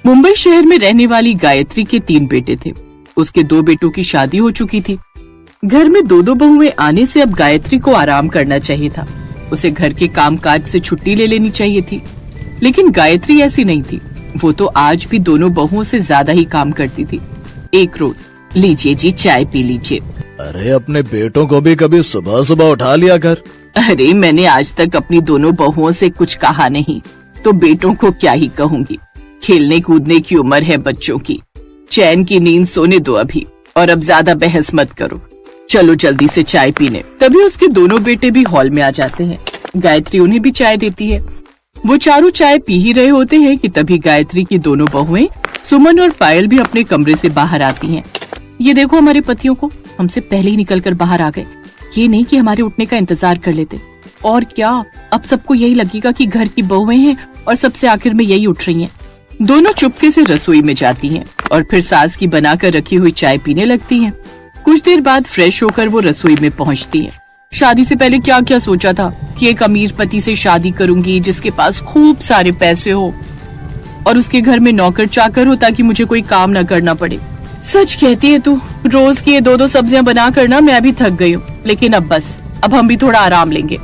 मुंबई शहर में रहने वाली गायत्री के 3 बेटे थे। उसके 2 बेटों की शादी हो चुकी थी। घर में 2-2 बहुएं आने से अब गायत्री को आराम करना चाहिए था। उसे घर के कामकाज से छुट्टी ले लेनी चाहिए थी, लेकिन गायत्री ऐसी नहीं थी। वो तो आज भी दोनों बहुओं से ज्यादा ही काम करती थी। एक रोज, लीजिए जी चाय पी लीजिए। अरे अपने बेटों को भी कभी सुबह सुबह उठा लिया कर। अरे मैंने आज तक अपनी दोनों बहुओं से कुछ कहा नहीं, तो बेटों को क्या ही कहूँगी। खेलने कूदने की उम्र है बच्चों की, चैन की नींद सोने दो अभी, और अब ज्यादा बहस मत करो। चलो जल्दी से चाय पीने। तभी उसके दोनों बेटे भी हॉल में आ जाते हैं। गायत्री उन्हें भी चाय देती है। वो चारों चाय पी ही रहे होते हैं कि तभी गायत्री की दोनों बहुएं सुमन और पायल भी अपने कमरे से बाहर आती हैं। ये देखो, हमारे पतियों को हमसे पहले ही निकल कर बाहर आ गए। ये नहीं कि हमारे उठने का इंतजार कर लेते। और क्या, अब सबको यही लगेगा कि घर की बहुएं हैं और सबसे आखिर में यही उठ रही हैं। दोनों चुपके से रसोई में जाती हैं और फिर सास की बनाकर रखी हुई चाय पीने लगती हैं। कुछ देर बाद फ्रेश होकर वो रसोई में पहुंचती हैं। शादी से पहले क्या क्या सोचा था कि एक अमीर पति से शादी करूंगी जिसके पास खूब सारे पैसे हो और उसके घर में नौकर चाकर हो ताकि मुझे कोई काम न करना पड़े। सच कहती है तू, रोज की ये 2-2 सब्जियां बना करना मैं भी थक गई हूँ। लेकिन अब बस, अब हम भी थोड़ा आराम लेंगे।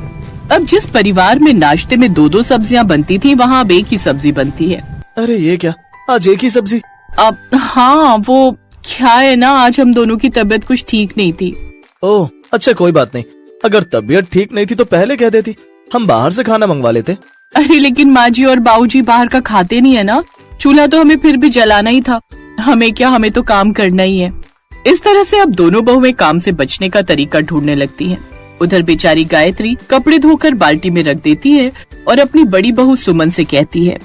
अब जिस परिवार में नाश्ते में 2-2 सब्जियां बनती थी, वहाँ अब एक ही सब्जी बनती है। अरे ये क्या, आज एक ही सब्जी? अब हाँ, वो क्या है ना, आज हम दोनों की तबीयत कुछ ठीक नहीं थी। ओह अच्छा, कोई बात नहीं। अगर तबीयत ठीक नहीं थी तो पहले कह देती, हम बाहर से खाना मंगवा लेते। अरे लेकिन माँ जी और बाबूजी बाहर का खाते नहीं है ना। चूल्हा तो हमें फिर भी जलाना ही था। हमें क्या, हमें तो काम करना ही है। इस तरह से अब दोनों बहुएं काम से बचने का तरीका ढूंढने लगती हैं। उधर बेचारी गायत्री कपड़े धोकर बाल्टी में रख देती है और अपनी बड़ी बहू सुमन से कहती है,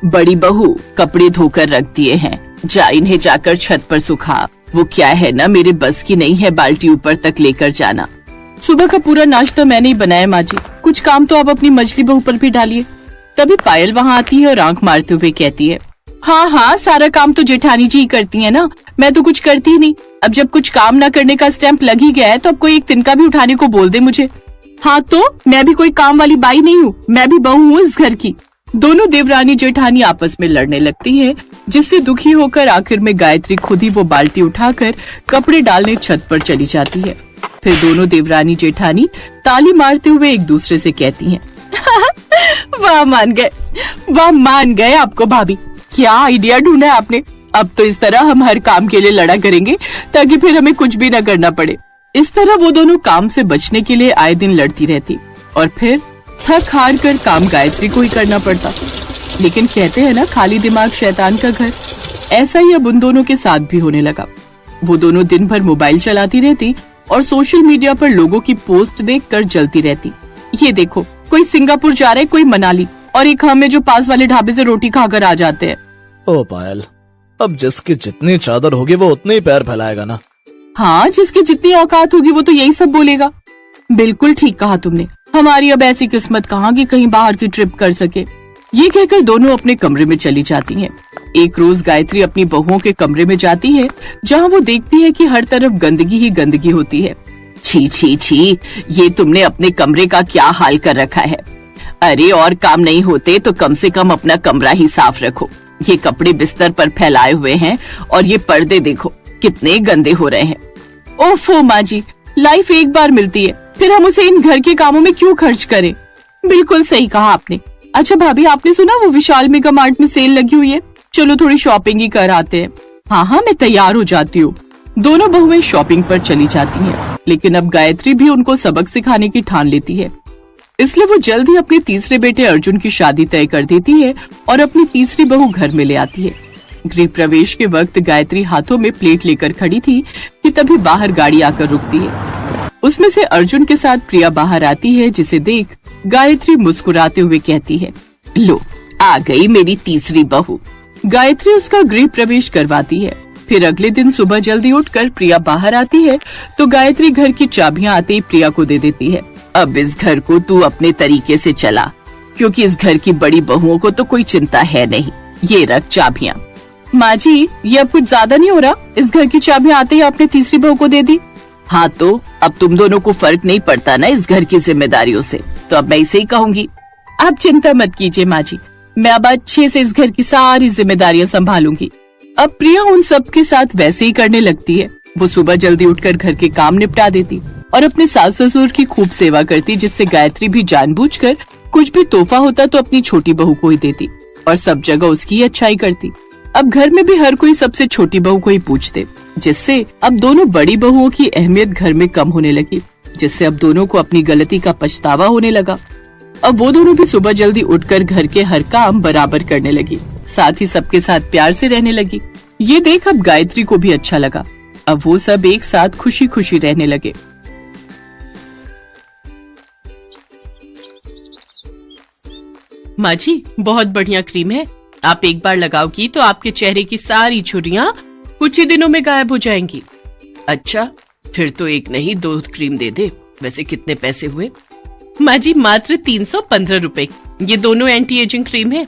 बड़ी बहू कपड़े धोकर रख दिए हैं, जा इन्हें जाकर छत पर सुखा। वो क्या है ना, मेरे बस की नहीं है बाल्टी ऊपर तक लेकर जाना। सुबह का पूरा नाश्ता मैंने ही बनाया माँ जी, कुछ काम तो आप अपनी मछली बहू पर भी डालिए। तभी पायल वहाँ आती है और आंख मारते हुए कहती है, हाँ हाँ, सारा काम तो जेठानी जी ही करती है ना, मैं तो कुछ करती ही नहीं। अब जब कुछ काम न करने का स्टैंप लग ही गया है तो अब कोई एक तिनका भी उठाने को बोल दे मुझे। हाँ तो मैं भी कोई काम वाली बाई नहीं हूँ, मैं भी बहू हूँ इस घर की। दोनों देवरानी जेठानी आपस में लड़ने लगती हैं, जिससे दुखी होकर आखिर में गायत्री खुद ही वो बाल्टी उठाकर कपड़े डालने छत पर चली जाती है। फिर दोनों देवरानी जेठानी ताली मारते हुए एक दूसरे से कहती हैं, वाह मान गए, वाह मान गए आपको भाभी, क्या आइडिया ढूंढा है आपने। अब तो इस तरह हम हर काम के लिए लड़ा करेंगे ताकि फिर हमें कुछ भी न करना पड़े। इस तरह वो दोनों काम से बचने के लिए आए दिन लड़ती रहती और फिर थक हार कर काम गायत्री को ही करना पड़ता। लेकिन कहते हैं ना, खाली दिमाग शैतान का घर। ऐसा ही अब उन दोनों के साथ भी होने लगा। वो दोनों दिन भर मोबाइल चलाती रहती और सोशल मीडिया पर लोगों की पोस्ट देखकर जलती रहती। ये देखो, कोई सिंगापुर जा रहा है, कोई मनाली, और एक हमें जो पास वाले ढाबे से रोटी खाकर आ जाते हैं। ओ पायल, अब जिसकी जितनी चादर होगी वो उतने ही पैर फैलाएगा ना। हाँ, जिसकी जितनी औकात होगी वो तो यही सब बोलेगा। बिल्कुल ठीक कहा तुमने। हमारी अब ऐसी किस्मत कहाँ कि कहीं बाहर की ट्रिप कर सके। ये कहकर दोनों अपने कमरे में चली जाती हैं। एक रोज गायत्री अपनी बहुओं के कमरे में जाती है, जहाँ वो देखती है कि हर तरफ गंदगी ही गंदगी होती है। छी छी छी, ये तुमने अपने कमरे का क्या हाल कर रखा है। अरे और काम नहीं होते तो कम से कम अपना कमरा ही साफ रखो। ये कपड़े बिस्तर पर फैलाए हुए हैं और ये पर्दे देखो कितने गंदे हो रहे हैं। ओफो माँ जी, लाइफ एक बार मिलती है, फिर हम उसे इन घर के कामों में क्यों खर्च करें। बिल्कुल सही कहा आपने। अच्छा भाभी, आपने सुना वो विशाल मेगा मार्ट में सेल लगी हुई है, चलो थोड़ी शॉपिंग ही कर आते हैं। हाँ हाँ, मैं तैयार हो जाती हूँ। दोनों बहुएं शॉपिंग पर चली जाती हैं, लेकिन अब गायत्री भी उनको सबक सिखाने की ठान लेती है। इसलिए वो जल्द ही अपने तीसरे बेटे अर्जुन की शादी तय कर देती है और अपनी तीसरी बहू घर में ले आती है। गृह प्रवेश के वक्त गायत्री हाथों में प्लेट लेकर खड़ी थी कि तभी बाहर गाड़ी आकर रुकती है। उसमें से अर्जुन के साथ प्रिया बाहर आती है, जिसे देख गायत्री मुस्कुराते हुए कहती है, लो आ गई मेरी तीसरी बहू। गायत्री उसका गृह प्रवेश करवाती है। फिर अगले दिन सुबह जल्दी उठकर प्रिया बाहर आती है तो गायत्री घर की चाबियां आते ही प्रिया को दे देती है। अब इस घर को तू अपने तरीके से चला, क्योंकि इस घर की बड़ी बहुओं को तो कोई चिंता है नहीं। ये रख चाबियां। माँ जी, ये अब कुछ ज्यादा नहीं हो रहा? इस घर की चाबियां आते ही आपने तीसरी बहू को दे दी। हाँ तो अब तुम दोनों को फर्क नहीं पड़ता ना इस घर की जिम्मेदारियों से, तो अब मैं इसे ही कहूंगी। आप चिंता मत कीजिए माँ जी, मैं अब अच्छे से इस घर की सारी जिम्मेदारियां संभालूंगी। अब प्रिया उन सब के साथ वैसे ही करने लगती है। वो सुबह जल्दी उठकर घर के काम निपटा देती और अपने सास ससुर की खूब सेवा करती, जिससे गायत्री भी जानबूझकर कुछ भी तोहफा होता तो अपनी छोटी बहू को ही देती और सब जगह उसकी ही अच्छाई करती। अब घर में भी हर कोई सबसे छोटी बहू को ही पूछते, जिससे अब दोनों बड़ी बहुओं की अहमियत घर में कम होने लगी, जिससे अब दोनों को अपनी गलती का पछतावा होने लगा। अब वो दोनों भी सुबह जल्दी उठकर घर के हर काम बराबर करने लगी, साथ ही सबके साथ प्यार से रहने लगी। ये देख अब गायत्री को भी अच्छा लगा। अब वो सब एक साथ खुशी खुशी रहने लगे। माँ जी, बहुत बढ़िया क्रीम है। आप एक बार लगाओगी तो आपके चेहरे की सारी झुर्रियां कुछ ही दिनों में गायब हो जाएंगी। अच्छा, फिर तो एक नहीं 2 क्रीम दे दे। वैसे कितने पैसे हुए? माँ जी, मात्र 315 रुपए। ये दोनों एंटी एजिंग क्रीम है।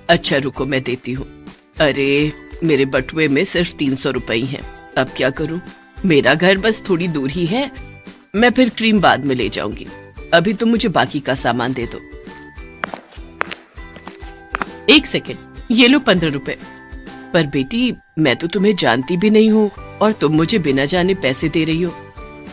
अच्छा रुको, मैं देती हूँ। अरे, मेरे बटुए में सिर्फ 300 रुपए ही हैं। अब क्या करूँ? मेरा घर बस थोड़ी दूर ही है। मैं फिर क्रीम बाद में ले जाऊंगी। अभी तो मुझे बाकी का सामान दे दो। 1 सेकेंड, ये लो 15 रुपए। पर बेटी, मैं तो तुम्हें जानती भी नहीं हूँ और तुम मुझे बिना जाने पैसे दे रही हो।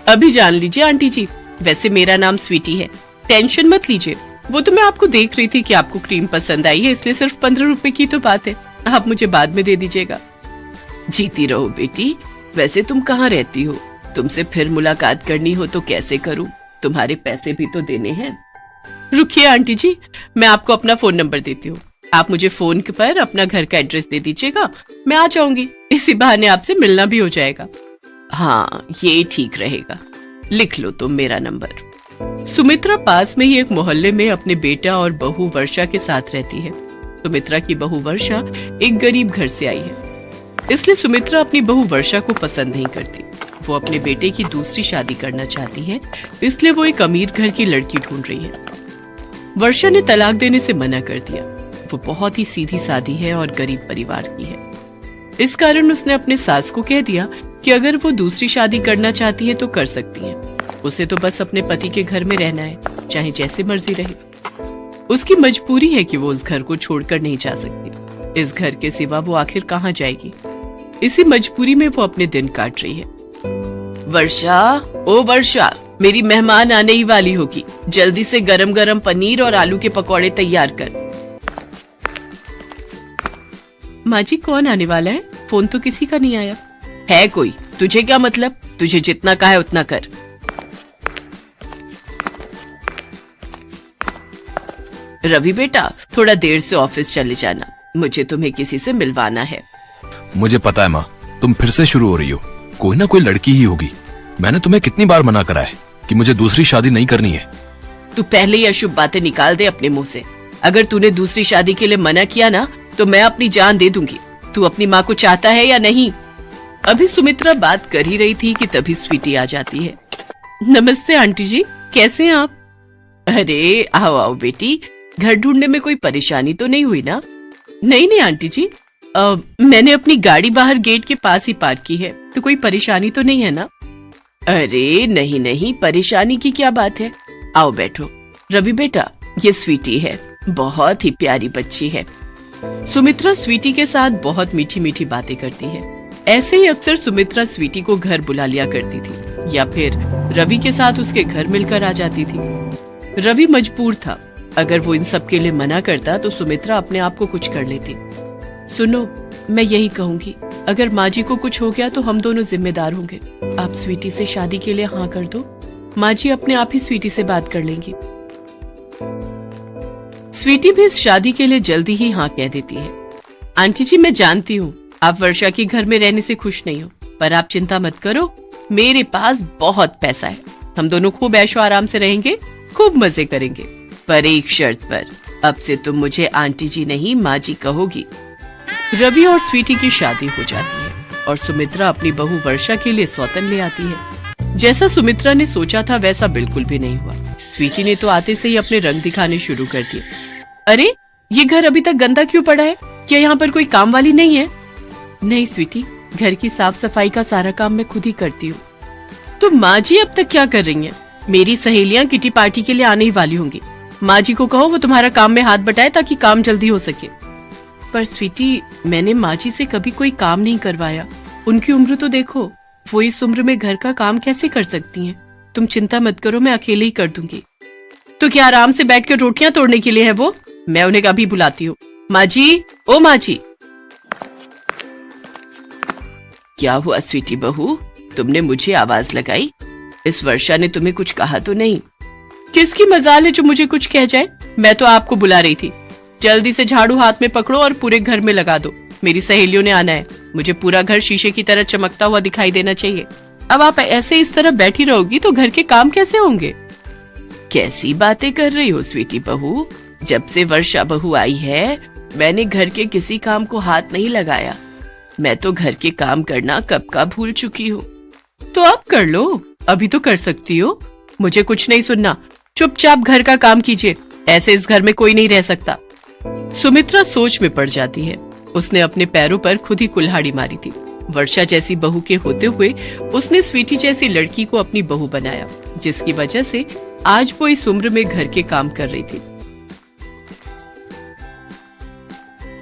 अभी जान लीजिए आंटी जी, वैसे मेरा नाम स्वीटी है। टेंशन मत लीजिए। वो तो मैं आपको देख रही थी कि आपको क्रीम पसंद आई है, इसलिए सिर्फ 15 रुपए की तो बात है। आप मुझे बाद में दे दीजिएगा। जीती रहो बेटी। वैसे तुम कहाँ रहती हो? तुमसे फिर मुलाकात करनी हो तो कैसे करूँ? तुम्हारे पैसे भी तो देने हैं। रुकिए आंटी जी, मैं आपको अपना फोन नंबर देती हूँ। आप मुझे फोन पर अपना घर का एड्रेस दे दीजिएगा, मैं आ जाऊंगी। इसी बहाने आपसे मिलना भी हो जाएगा। हाँ, ये ठीक रहेगा। लिख लो तुम मेरा नंबर। सुमित्रा पास में ही एक मोहल्ले में अपने बेटा और बहू वर्षा के साथ रहती है। सुमित्रा की बहू वर्षा एक गरीब घर से आई है, इसलिए सुमित्रा अपनी बहू वर्षा को पसंद नहीं करती। वो अपने बेटे की दूसरी शादी करना चाहती है, इसलिए वो एक अमीर घर की लड़की ढूंढ रही है। वर्षा ने तलाक देने से मना कर दिया। वो बहुत ही सीधी सादी है और गरीब परिवार की है। इस कारण उसने अपने सास को कह दिया कि अगर वो दूसरी शादी करना चाहती है तो कर सकती है। उसे तो बस अपने पति के घर में रहना है, चाहे जैसे मर्जी रहे। उसकी मजबूरी है कि वो उस घर को छोड़कर नहीं जा सकती। इस घर के सिवा वो आखिर कहाँ जाएगी? इसी मजबूरी में वो अपने दिन काट रही है। वर्षा, ओ वर्षा, मेरी मेहमान आने ही वाली होगी। जल्दी से गरम गरम पनीर और आलू के पकौड़े तैयार कर। माँ जी, कौन आने वाला है? फोन तो किसी का नहीं आया। है कोई? तुझे क्या मतलब? तुझे जितना कहा है उतना कर। रवि बेटा, थोड़ा देर से ऑफिस चले जाना, मुझे तुम्हें किसी से मिलवाना है। मुझे पता है माँ, तुम फिर से शुरू हो रही हो। कोई ना कोई लड़की ही होगी। मैंने तुम्हें कितनी बार मना करा है कि मुझे दूसरी शादी नहीं करनी है। तू पहले ही अशुभ बातें निकाल दे अपने मुंह से। अगर तूने दूसरी शादी के लिए मना किया ना तो मैं अपनी जान दे दूंगी। तू अपनी माँ को चाहता है या नहीं? अभी सुमित्रा बात कर ही रही थी कि तभी स्वीटी आ जाती है। नमस्ते आंटी जी, कैसे हैं आप? अरे आओ आओ बेटी, घर ढूंढने में कोई परेशानी तो नहीं हुई ना? नहीं आंटी जी, मैंने अपनी गाड़ी बाहर गेट के पास ही पार्क की है, तो कोई परेशानी तो नहीं है ना? अरे नहीं, परेशानी की क्या बात है। आओ बैठो। रवि बेटा, ये स्वीटी है, बहुत ही प्यारी बच्ची है। सुमित्रा स्वीटी के साथ बहुत मीठी मीठी बातें करती है। ऐसे ही अक्सर सुमित्रा स्वीटी को घर बुला लिया करती थी या फिर रवि के साथ उसके घर मिलकर आ जाती थी। रवि मजबूर था। अगर वो इन सब के लिए मना करता तो सुमित्रा अपने आप को कुछ कर लेती। सुनो, मैं यही कहूंगी, अगर माँ जी को कुछ हो गया तो हम दोनों जिम्मेदार होंगे। आप स्वीटी से शादी के लिए हाँ कर दो, माँ जी अपने आप ही स्वीटी से बात कर लेंगी। स्वीटी भी इस शादी के लिए जल्दी ही हाँ कह देती है। आंटी जी, मैं जानती हूँ आप वर्षा के घर में रहने से खुश नहीं हो, पर आप चिंता मत करो, मेरे पास बहुत पैसा है। हम दोनों खूब ऐशो आराम से रहेंगे, खूब मजे करेंगे, पर एक शर्त पर। अब से तुम मुझे आंटी जी नहीं माँ जी कहोगी। रवि और स्वीटी की शादी हो जाती है और सुमित्रा अपनी बहू वर्षा के लिए सौतन ले आती है। जैसा सुमित्रा ने सोचा था वैसा बिल्कुल भी नहीं हुआ। स्वीटी ने तो आते से ही अपने रंग दिखाने शुरू कर दिए। अरे, ये घर अभी तक गंदा क्यों पड़ा है? क्या यहाँ पर कोई काम वाली नहीं है? नहीं स्वीटी, घर की साफ सफाई का सारा काम मैं खुद ही करती हूँ। तो माँ जी अब तक क्या कर रही हैं? मेरी सहेलियाँ किटी पार्टी के लिए आने ही वाली होंगी। माँ जी को कहो वो तुम्हारा काम में हाथ बटाए ताकि काम जल्दी हो सके। पर स्वीटी, मैंने माँ जी से कभी कोई काम नहीं करवाया। उनकी उम्र तो देखो, वो इस उम्र में घर का काम कैसे कर सकती हैं? तुम चिंता मत करो, मैं अकेले ही कर दूंगी। तो क्या आराम से बैठकर रोटियां तोड़ने के लिए है वो? मैं उन्हें कभी बुलाती हूँ। माँ जी, ओ माँ जी। क्या हुआ स्वीटी बहू, तुमने मुझे आवाज लगाई? इस वर्षा ने तुम्हें कुछ कहा तो नहीं? किसकी मजाल है जो मुझे कुछ कह जाए? मैं तो आपको बुला रही थी। जल्दी से झाड़ू हाथ में पकड़ो और पूरे घर में लगा दो। मेरी सहेलियों ने आना है। मुझे पूरा घर शीशे की तरह चमकता हुआ दिखाई देना चाहिए। अब आप ऐसे इस तरह बैठी रहोगी तो घर के काम कैसे होंगे? कैसी बातें कर रही हो स्वीटी बहू? जब से वर्षा बहू आई है मैंने घर के किसी काम को हाथ नहीं लगाया। मैं तो घर के काम करना कब का भूल चुकी हूँ। तो आप कर लो, अभी तो कर सकती हो। मुझे कुछ नहीं सुनना, चुपचाप घर का काम कीजिए। ऐसे इस घर में कोई नहीं रह सकता। सुमित्रा सोच में पड़ जाती है। उसने अपने पैरों पर खुद ही कुल्हाड़ी मारी थी। वर्षा जैसी बहू के होते हुए उसने स्वीटी जैसी लड़की को अपनी बहू बनाया, जिसकी वजह से आज वो इस उम्र में घर के काम कर रही थी।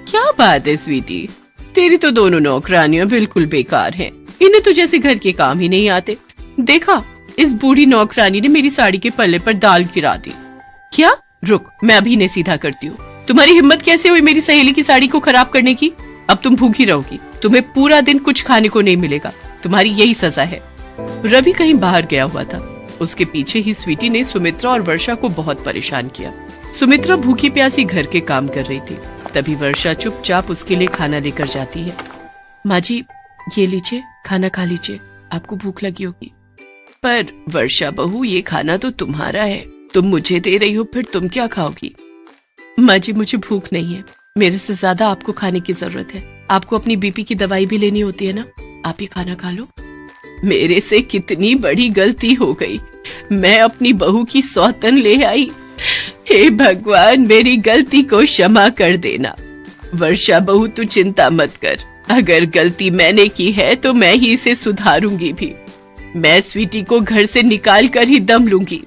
क्या बात है स्वीटी, तेरी तो दोनों नौकरानियां बिल्कुल बेकार हैं। इन्हें तो जैसे घर के काम ही नहीं आते। देखा, इस बूढ़ी नौकरानी ने मेरी साड़ी के पल्ले पर दाल गिरा दी। क्या? रुक, मैं अभी इन्हें सीधा करती हूँ। तुम्हारी हिम्मत कैसे हुई मेरी सहेली की साड़ी को खराब करने की? अब तुम भूखी रहोगी, तुम्हें पूरा दिन कुछ खाने को नहीं मिलेगा। तुम्हारी यही सजा है। रवि कहीं बाहर गया हुआ था। उसके पीछे ही स्वीटी ने सुमित्रा और वर्षा को बहुत परेशान किया। सुमित्रा भूखी प्यासी घर के काम कर रही थी। तभी वर्षा चुपचाप उसके लिए खाना लेकर जाती है। माँ जी, ये लीजिए, खाना खा लीजिए, आपको भूख लगी होगी। पर वर्षा बहू, ये खाना तो तुम्हारा है, तुम मुझे दे रही हो, फिर तुम क्या खाओगी? माँ जी, मुझे भूख नहीं है। मेरे से ज्यादा आपको खाने की जरूरत है। आपको अपनी बीपी की दवाई भी लेनी होती है ना। आप ये खाना खा लो। मेरे से कितनी बड़ी गलती हो गई। मैं अपनी बहू की सौतन ले आई। हे भगवान, मेरी गलती को क्षमा कर देना। वर्षा बहू, तू चिंता मत कर। अगर गलती मैंने की है तो मैं ही इसे सुधारूंगी भी। मैं स्वीटी को घर से निकाल कर ही दम लूंगी।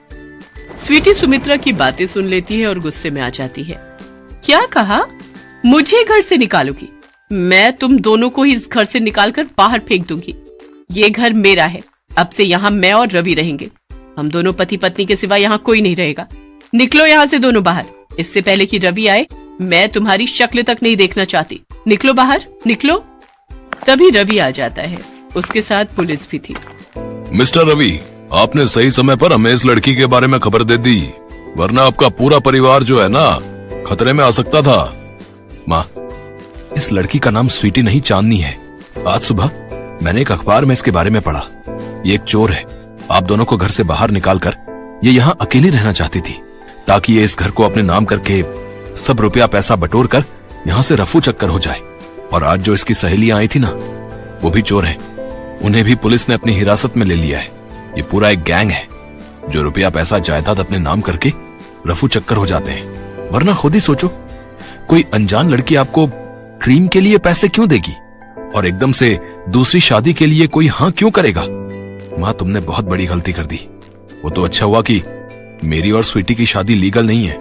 स्वीटी सुमित्रा की बातें सुन लेती है और गुस्से में आ जाती है। क्या कहा? मुझे घर से निकालोगी? मैं तुम दोनों को ही इस घर से निकालकर बाहर फेंक दूंगी। ये घर मेरा है। अब से यहाँ मैं और रवि रहेंगे। हम दोनों पति पत्नी के सिवा यहाँ कोई नहीं रहेगा। निकलो यहाँ से दोनों बाहर। इससे पहले कि रवि आए, मैं तुम्हारी शक्ल तक नहीं देखना चाहती। निकलो बाहर, निकलो। तभी रवि आ जाता है। उसके साथ पुलिस भी थी। मिस्टर रवि, आपने सही समय पर हमें इस लड़की के बारे में खबर दे दी, वरना आपका पूरा परिवार जो है ना, खतरे में आ सकता था। माँ, इस लड़की का नाम स्वीटी नहीं, चांदनी है। आज सुबह मैंने एक अखबार में इसके बारे में पढ़ा। ये एक चोर है। आप दोनों को घर से बाहर निकालकर ये यहाँ अकेली रहना चाहती थी, ताकि ये इस घर को अपने नाम करके सब रुपया पैसा बटोर कर यहाँ से रफू चक्कर हो जाए। और आज जो इसकी सहेलियां आई थी ना, वो भी चोर हैं। उन्हें भी पुलिस ने अपनी हिरासत में ले लिया है। ये पूरा एक गैंग है जो रुपया पैसा जायदाद अपने नाम करके रफू चक्कर हो जाते हैं। वरना खुद ही सोचो, कोई अनजान लड़की आपको क्रीम के लिए पैसे क्यों देगी और एकदम से दूसरी शादी के लिए कोई हाँ क्यों करेगा? माँ, तुमने बहुत बड़ी गलती कर दी। वो तो अच्छा हुआ कि मेरी और स्वीटी की शादी लीगल नहीं है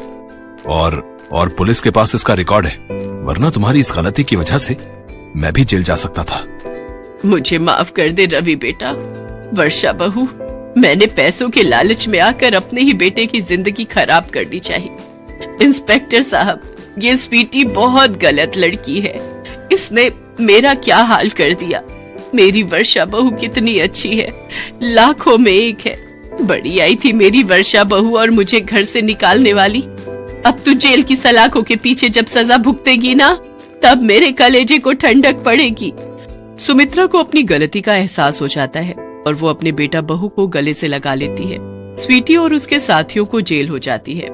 और पुलिस के पास इसका रिकॉर्ड है, वरना तुम्हारी इस गलती की वजह से मैं भी जेल जा सकता था। मुझे माफ कर दे रवि बेटा। वर्षा बहू, मैंने पैसों के लालच में आकर अपने ही बेटे की जिंदगी खराब कर दी। चाहिए इंस्पेक्टर साहब, ये स्वीटी बहुत गलत लड़की है। इसने मेरा क्या हाल कर दिया। मेरी वर्षा बहू कितनी अच्छी है, लाखों में एक है। बड़ी आई थी मेरी वर्षा बहू और मुझे घर से निकालने वाली। अब तू जेल की सलाखों के पीछे जब सजा भुगतेगी ना, तब मेरे कलेजे को ठंडक पड़ेगी। सुमित्रा को अपनी गलती का एहसास हो जाता है और वो अपने बेटा बहू को गले से लगा लेती है। स्वीटी और उसके साथियों को जेल हो जाती है।